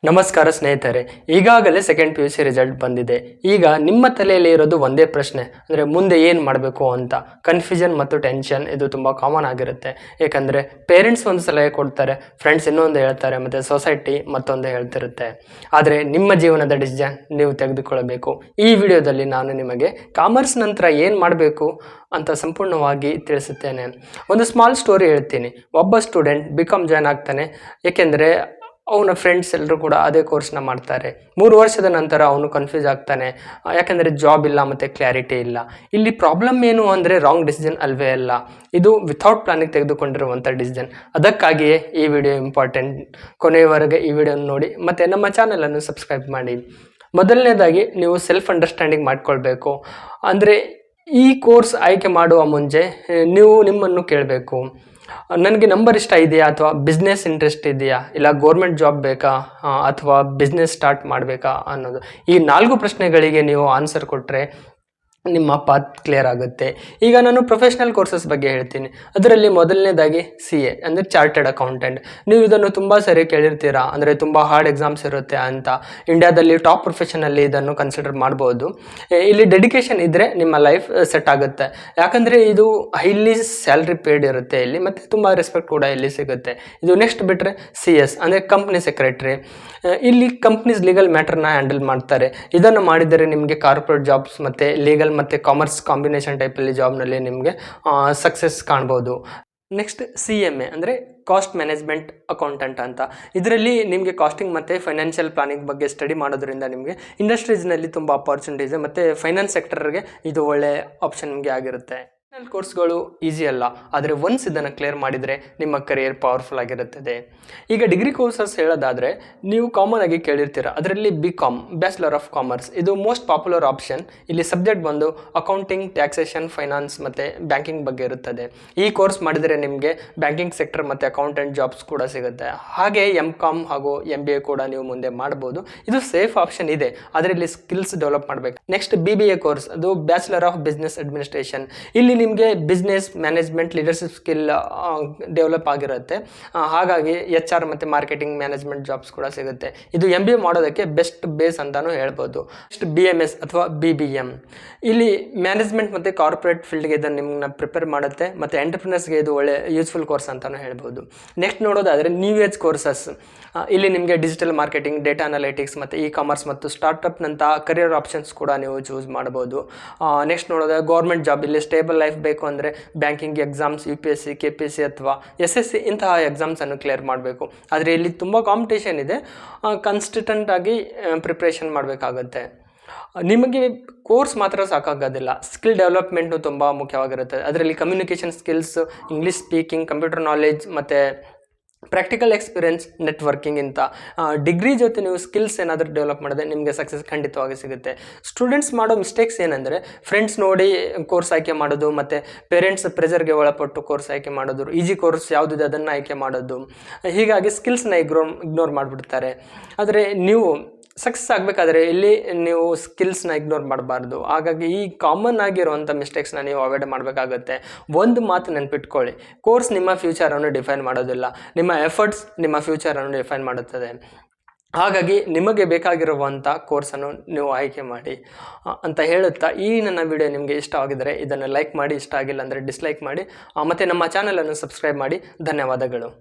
ನಮಸ್ಕಾರ ಸ್ನೇಹಿತರೆ, ಈಗಾಗಲೇ second P U C result ಬಂದಿದೆ. ಈಗ ನಿಮ್ಮ ತಲೆಯಲ್ಲಿ ಇರೋದು ಒಂದೇ ಪ್ರಶ್ನೆ, ಅಂದರೆ ಮುಂದೆ ಏನು ಮಾಡಬೇಕು ಅಂತ. ಕನ್ಫ್ಯೂಷನ್ ಮತ್ತು ಟೆನ್ಷನ್ ಇದು ತುಂಬ ಕಾಮನ್ ಆಗಿರುತ್ತೆ. ಏಕೆಂದರೆ ಪೇರೆಂಟ್ಸ್ ಒಂದು ಸಲಹೆ ಕೊಡ್ತಾರೆ, ಫ್ರೆಂಡ್ಸ್ ಇನ್ನೊಂದು ಹೇಳ್ತಾರೆ, ಮತ್ತು ಸೊಸೈಟಿ ಮತ್ತೊಂದು ಹೇಳ್ತಿರುತ್ತೆ. ಆದರೆ ನಿಮ್ಮ ಜೀವನದ ಡಿಸಿಷನ್ ನೀವು ತೆಗೆದುಕೊಳ್ಳಬೇಕು. ಈ ವಿಡಿಯೋದಲ್ಲಿ ನಾನು ನಿಮಗೆ ಕಾಮರ್ಸ್ ನಂತರ ಏನು ಮಾಡಬೇಕು ಅಂತ ಸಂಪೂರ್ಣವಾಗಿ ತಿಳಿಸುತ್ತೇನೆ. ಒಂದು ಸ್ಮಾಲ್ ಸ್ಟೋರಿ ಹೇಳ್ತೀನಿ. ಒಬ್ಬ ಸ್ಟೂಡೆಂಟ್ ಬಿಕಾಮ್ ಜಾಯ್ನ್ ಆಗ್ತಾನೆ. ಏಕೆಂದರೆ ಅವನ ಫ್ರೆಂಡ್ಸ್ ಎಲ್ಲರೂ ಕೂಡ ಅದೇ ಕೋರ್ಸ್ನ ಮಾಡ್ತಾರೆ. 3 ವರ್ಷದ ನಂತರ ಅವನು ಕನ್ಫ್ಯೂಸ್ ಆಗ್ತಾನೆ, ಯಾಕೆಂದರೆ ಜಾಬ್ ಇಲ್ಲ ಮತ್ತು ಕ್ಲಾರಿಟಿ ಇಲ್ಲ. ಇಲ್ಲಿ ಪ್ರಾಬ್ಲಮ್ ಏನು ಅಂದರೆ ರಾಂಗ್ ಡಿಸಿಷನ್ ಅಲ್ವೇ ಅಲ್ಲ, ಇದು ವಿಥೌಟ್ ಪ್ಲಾನಿಂಗ್ ತೆಗೆದುಕೊಂಡಿರುವಂಥ ಡಿಸಿಷನ್. ಅದಕ್ಕಾಗಿಯೇ ಈ ವಿಡಿಯೋ ಇಂಪಾರ್ಟೆಂಟ್. ಕೊನೆಯವರೆಗೆ ಈ ವಿಡಿಯೋನ ನೋಡಿ ಮತ್ತು ನಮ್ಮ ಚಾನಲನ್ನು ಸಬ್ಸ್ಕ್ರೈಬ್ ಮಾಡಿ. ಮೊದಲನೇದಾಗಿ ನೀವು ಸೆಲ್ಫ್ ಅಂಡರ್ಸ್ಟ್ಯಾಂಡಿಂಗ್ ಮಾಡ್ಕೊಳ್ಬೇಕು. ಅಂದರೆ ಈ ಕೋರ್ಸ್ ಆಯ್ಕೆ ಮಾಡುವ ಮುಂಚೆ ನೀವು ನಿಮ್ಮನ್ನು ಕೇಳಬೇಕು, ನನಗೆ ನಂಬರ್ ಇಷ್ಟ ಇದೆಯಾ, ಅಥವಾ ಬಿಸ್ನೆಸ್ ಇಂಟ್ರೆಸ್ಟ್ ಇದೆಯಾ, ಇಲ್ಲ ಗೌರ್ಮೆಂಟ್ ಜಾಬ್ ಬೇಕಾ, ಅಥವಾ ಬಿಸ್ನೆಸ್ ಸ್ಟಾರ್ಟ್ ಮಾಡಬೇಕಾ ಅನ್ನೋದು. ಈ 4 ಪ್ರಶ್ನೆಗಳಿಗೆ ನೀವು ಆನ್ಸರ್ ಕೊಟ್ಟರೆ ನಿಮ್ಮ ಪಾತ್ ಕ್ಲಿಯರ್ ಆಗುತ್ತೆ. ಈಗ ನಾನು ಪ್ರೊಫೆಷ್ನಲ್ ಕೋರ್ಸಸ್ ಬಗ್ಗೆ ಹೇಳ್ತೀನಿ. ಅದರಲ್ಲಿ ಮೊದಲನೇದಾಗಿ CA ಅಂದರೆ ಚಾರ್ಟೆಡ್ ಅಕೌಂಟೆಂಟ್. ನೀವು ಇದನ್ನು ತುಂಬ ಸರಿ ಕೇಳಿರ್ತೀರಾ, ಅಂದರೆ ತುಂಬ ಹಾರ್ಡ್ ಎಕ್ಸಾಮ್ಸ್ ಇರುತ್ತೆ ಅಂತ. ಇಂಡಿಯಾದಲ್ಲಿ ಟಾಪ್ ಪ್ರೊಫೆಷನಲ್ಲಿ ಇದನ್ನು ಕನ್ಸಿಡರ್ ಮಾಡ್ಬೋದು. ಇಲ್ಲಿ ಡೆಡಿಕೇಶನ್ ಇದ್ದರೆ ನಿಮ್ಮ ಲೈಫ್ ಸೆಟ್ ಆಗುತ್ತೆ. ಯಾಕಂದರೆ ಇದು ಹೈಲಿ ಸ್ಯಾಲ್ರಿ ಪೇಯ್ಡ್ ಇರುತ್ತೆ ಇಲ್ಲಿ, ಮತ್ತು ತುಂಬ ರೆಸ್ಪೆಕ್ಟ್ ಕೂಡ ಇಲ್ಲಿ ಸಿಗುತ್ತೆ. ಇದು ನೆಕ್ಸ್ಟ್ ಬಿಟ್ಟರೆ CS ಅಂದರೆ ಕಂಪ್ನಿ ಸೆಕ್ರೆಟರಿ. ಇಲ್ಲಿ ಕಂಪ್ನೀಸ್ ಲೀಗಲ್ ಮ್ಯಾಟರ್ನ ಹ್ಯಾಂಡಲ್ ಮಾಡ್ತಾರೆ. ಇದನ್ನು ಮಾಡಿದರೆ ನಿಮಗೆ ಕಾರ್ಪೊರೇಟ್ ಜಾಬ್ಸ್ ಮತ್ತು ಲೀಗಲ್ ಮತ್ತು ಕಾಮರ್ಸ್ ಕಾಂಬಿನೇಷನ್ ಟೈಪಲ್ಲಿ ಜಾಬ್ನಲ್ಲಿ ನಿಮಗೆ ಸಕ್ಸಸ್ ಕಾಣ್ಬೋದು. ನೆಕ್ಸ್ಟ್ CMA ಅಂದರೆ ಕಾಸ್ಟ್ ಮ್ಯಾನೇಜ್ಮೆಂಟ್ ಅಕೌಂಟೆಂಟ್ ಅಂತ. ಇದರಲ್ಲಿ ನಿಮಗೆ ಕಾಸ್ಟಿಂಗ್ ಮತ್ತು ಫೈನಾನ್ಷಿಯಲ್ ಪ್ಲಾನಿಂಗ್ ಬಗ್ಗೆ ಸ್ಟಡಿ ಮಾಡೋದ್ರಿಂದ ನಿಮಗೆ ಇಂಡಸ್ಟ್ರೀಸ್ನಲ್ಲಿ ತುಂಬ ಅಪಾರ್ಚುನಿಟೀಸ್ ಮತ್ತು ಫೈನಾನ್ಸ್ ಸೆಕ್ಟರ್ಗೆ ಇದು ಒಳ್ಳೆ ಆಪ್ಷನ್ ನಿಮಗೆ ಆಗಿರುತ್ತೆ. ಕೋರ್ಸ್ಗಳು ಈಸಿ ಅಲ್ಲ, ಆದರೆ ಒನ್ಸ್ ಇದನ್ನು ಕ್ಲಿಯರ್ ಮಾಡಿದರೆ ನಿಮ್ಮ ಕರಿಯರ್ ಪವರ್ಫುಲ್ ಆಗಿರುತ್ತದೆ. ಈಗ ಡಿಗ್ರಿ ಕೋರ್ಸಸ್ ಹೇಳೋದಾದರೆ ನೀವು ಕಾಮನ್ ಆಗಿ ಕೇಳಿರ್ತೀರ, ಅದರಲ್ಲಿ BCom ಬ್ಯಾಚುಲರ್ ಆಫ್ ಕಾಮರ್ಸ್ ಇದು ಮೋಸ್ಟ್ ಪಾಪ್ಯುಲರ್ ಆಪ್ಷನ್. ಇಲ್ಲಿ ಸಬ್ಜೆಕ್ಟ್ ಬಂದು ಅಕೌಂಟಿಂಗ್, ಟ್ಯಾಕ್ಸೇಷನ್, ಫೈನಾನ್ಸ್ ಮತ್ತು ಬ್ಯಾಂಕಿಂಗ್ ಬಗ್ಗೆ ಇರುತ್ತದೆ. ಈ ಕೋರ್ಸ್ ಮಾಡಿದರೆ ನಿಮಗೆ ಬ್ಯಾಂಕಿಂಗ್ ಸೆಕ್ಟರ್ ಮತ್ತು ಅಕೌಂಟೆಂಟ್ ಜಾಬ್ಸ್ ಕೂಡ ಸಿಗುತ್ತೆ. ಹಾಗೆ MCom ಹಾಗೂ MBA ಕೂಡ ನೀವು ಮುಂದೆ ಮಾಡ್ಬೋದು. ಇದು ಸೇಫ್ ಆಪ್ಷನ್ ಇದೆ, ಆದರೆ ಇಲ್ಲಿ ಸ್ಕಿಲ್ಸ್ ಡೆವಲಪ್ ಮಾಡಬೇಕು. ನೆಕ್ಸ್ಟ್ BBA ಕೋರ್ಸ್, ಅದು ಬ್ಯಾಚುಲರ್ ಆಫ್ ಬಿಸ್ನೆಸ್ ಅಡ್ಮಿನಿಸ್ಟ್ರೇಷನ್. ಇಲ್ಲಿ ನಿಮಗೆ business management leadership skill develop ಆಗಿರುತ್ತೆ. ಹಾಗಾಗಿ HR ಮತ್ತು ಮಾರ್ಕೆಟಿಂಗ್ ಮ್ಯಾನೇಜ್ಮೆಂಟ್ ಜಾಬ್ಸ್ ಕೂಡ ಸಿಗುತ್ತೆ. ಇದು MBA ಮಾಡೋದಕ್ಕೆ ಬೆಸ್ಟ್ ಬೇಸ್ ಅಂತಾನು ಹೇಳ್ಬೋದು. ನೆಕ್ಸ್ಟ್ BMS ಅಥವಾ BBM, ಇಲ್ಲಿ ಮ್ಯಾನೇಜ್ಮೆಂಟ್ ಮತ್ತು ಕಾರ್ಪೊರೇಟ್ ಫೀಲ್ಡ್ಗೆ ಇದನ್ನು ನಿಮ್ಮನ್ನ ಪ್ರಿಪೇರ್ ಮಾಡುತ್ತೆ, ಮತ್ತು ಎಂಟರ್ಪ್ರಿನರ್ಸ್ಗೆ ಇದು ಒಳ್ಳೆ ಯೂಸ್ಫುಲ್ ಕೋರ್ಸ್ ಅಂತಾನು ಹೇಳ್ಬೋದು. ನೆಕ್ಸ್ಟ್ ನೋಡೋದಾದರೆ ನ್ಯೂ ಏಜ್ ಕೋರ್ಸಸ್. ಇಲ್ಲಿ ನಿಮಗೆ ಡಿಜಿಟಲ್ ಮಾರ್ಕೆಟಿಂಗ್, ಡೇಟಾ ಅನಾಲಿಟಿಕ್ಸ್ ಮತ್ತು ಕಾಮರ್ಸ್ ಮತ್ತು ಸ್ಟಾರ್ಟಪ್ನಂಥ ಕರಿಯರ್ ಆಪ್ಷನ್ಸ್ ಕೂಡ ನೀವು ಚೂಸ್ ಮಾಡ್ಬೋದು. ನೆಕ್ಸ್ಟ್ ನೋಡೋದಾದ್ರೆ ಗೌರ್ಮೆಂಟ್ ಜಾಬ್. ಇಲ್ಲಿ ಸ್ಟೇಬಲ್ ಲೈಫ್ ಬೇಕು ಅಂದರೆ ಬ್ಯಾಂಕಿಂಗ್ ಎಕ್ಸಾಮ್ಸ್, UPSC, KPSC ಅಥವಾ SSC ಇಂತಹ ಎಕ್ಸಾಮ್ಸನ್ನು ಕ್ಲಿಯರ್ ಮಾಡಬೇಕು. ಆದರೆ ಇಲ್ಲಿ ತುಂಬ ಕಾಂಪಿಟೇಷನ್ ಇದೆ, ಕನ್ಸಿಸ್ಟೆಂಟ್ ಆಗಿ ಪ್ರಿಪ್ರೇಷನ್ ಮಾಡಬೇಕಾಗುತ್ತೆ. ನಿಮಗೆ ಕೋರ್ಸ್ ಮಾತ್ರ ಸಾಕಾಗೋದಿಲ್ಲ, ಸ್ಕಿಲ್ ಡೆವಲಪ್ಮೆಂಟು ತುಂಬ ಮುಖ್ಯವಾಗಿರುತ್ತದೆ. ಅದರಲ್ಲಿ communication skills, English speaking, computer knowledge ಮತ್ತು ಪ್ರಾಕ್ಟಿಕಲ್ ಎಕ್ಸ್ಪೀರಿಯನ್ಸ್, ನೆಟ್ವರ್ಕಿಂಗ್ ಇಂಥ ಡಿಗ್ರಿ ಜೊತೆ ನೀವು ಸ್ಕಿಲ್ಸ್ ಏನಾದರೂ ಡೆವಲಪ್ ಮಾಡಿದ್ರೆ ನಿಮಗೆ ಸಕ್ಸಸ್ ಖಂಡಿತವಾಗಿ ಸಿಗುತ್ತೆ. ಸ್ಟೂಡೆಂಟ್ಸ್ ಮಾಡೋ ಮಿಸ್ಟೇಕ್ಸ್ ಏನಂದರೆ ಫ್ರೆಂಡ್ಸ್ ನೋಡಿ ಕೋರ್ಸ್ ಆಯ್ಕೆ ಮಾಡೋದು, ಮತ್ತು ಪೇರೆಂಟ್ಸ್ ಪ್ರೆಷರ್ಗೆ ಒಳಪಟ್ಟು ಕೋರ್ಸ್ ಆಯ್ಕೆ ಮಾಡೋದು, ಈಜಿ ಕೋರ್ಸ್ ಯಾವುದಿದೆ ಅದನ್ನು ಆಯ್ಕೆ ಮಾಡೋದು. ಹೀಗಾಗಿ ಸ್ಕಿಲ್ಸ್ನ ಇಗ್ನೋರ್ ಮಾಡಿಬಿಡ್ತಾರೆ. ಆದರೆ ನೀವು ಸಕ್ಸಸ್ ಆಗಬೇಕಾದ್ರೆ ಇಲ್ಲಿ ನೀವು ಸ್ಕಿಲ್ಸ್ನ ಇಗ್ನೋರ್ ಮಾಡಬಾರ್ದು. ಹಾಗಾಗಿ ಈ ಕಾಮನ್ ಆಗಿರುವಂಥ ಮಿಸ್ಟೇಕ್ಸ್ನ ನೀವು ಅವಾಯ್ಡ್ ಮಾಡಬೇಕಾಗುತ್ತೆ. ಒಂದು ಮಾತು ನೆನ್ಪಿಟ್ಕೊಳ್ಳಿ, ಕೋರ್ಸ್ ನಿಮ್ಮ ಫ್ಯೂಚರನ್ನು ಡಿಫೈನ್ ಮಾಡೋದಿಲ್ಲ, ನಿಮ್ಮ ಎಫರ್ಟ್ಸ್ ನಿಮ್ಮ ಫ್ಯೂಚರನ್ನು ಡಿಫೈನ್ ಮಾಡುತ್ತದೆ. ಹಾಗಾಗಿ ನಿಮಗೆ ಬೇಕಾಗಿರುವಂಥ ಕೋರ್ಸನ್ನು ನೀವು ಆಯ್ಕೆ ಮಾಡಿ ಅಂತ ಹೇಳುತ್ತಾ, ಈ ನನ್ನ ವಿಡಿಯೋ ನಿಮಗೆ ಇಷ್ಟ ಆಗಿದರೆ ಇದನ್ನು ಲೈಕ್ ಮಾಡಿ, ಇಷ್ಟ ಆಗಿಲ್ಲ ಅಂದರೆ ಡಿಸ್ಲೈಕ್ ಮಾಡಿ, ಮತ್ತು ನಮ್ಮ ಚಾನಲನ್ನು ಸಬ್ಸ್ಕ್ರೈಬ್ ಮಾಡಿ. ಧನ್ಯವಾದಗಳು.